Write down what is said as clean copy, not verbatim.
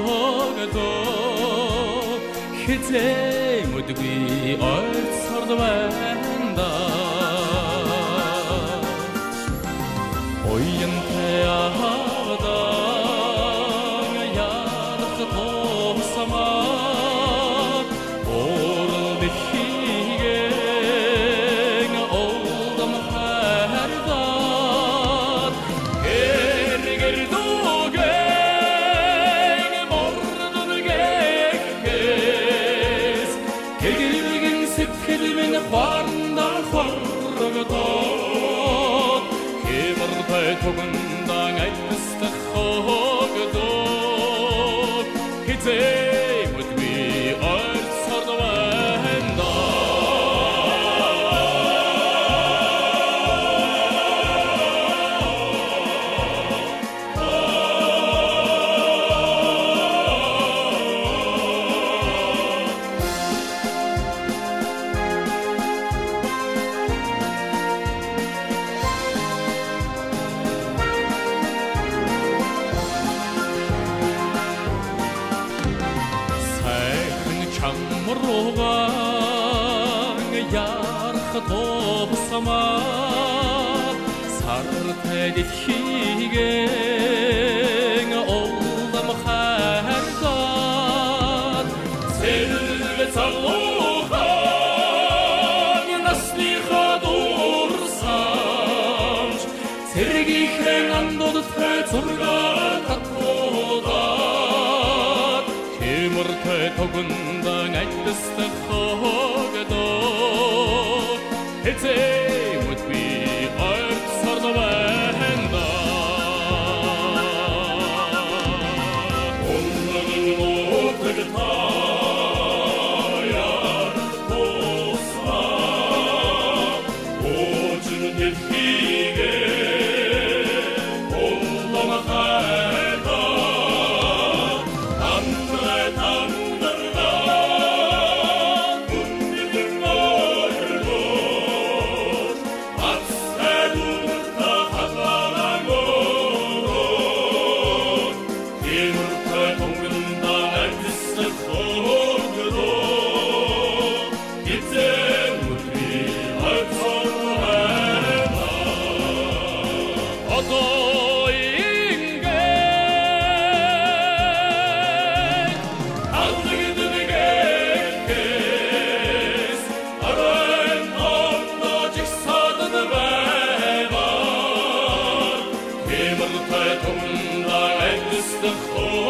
хогдо хизээ мөдгүй ойр сорд байна оянтай авда ядах томсамаа орол бихиген олдам хайрдаа эргэрдүген мордон гэхээс гэгэргэн сэтгэл минь хуарнаа хоргодоо Tugundan айтсдаг хогдоо хизээ мөдгүй ойр сорд байна Чамрууга ярах томсамаа сартай дэлхийгэн олдам хайрдаа сэлвэ залуухан насныхаа дурсамж сэргийхэн андуудтай зургаа татуудаа хэмэртэй тогундан айтсдаг хогдоо хизээ мөдгүй ойр сорд байна онногын нутаг таяр тусма очин дэлхийгэ олдом хайрдаа the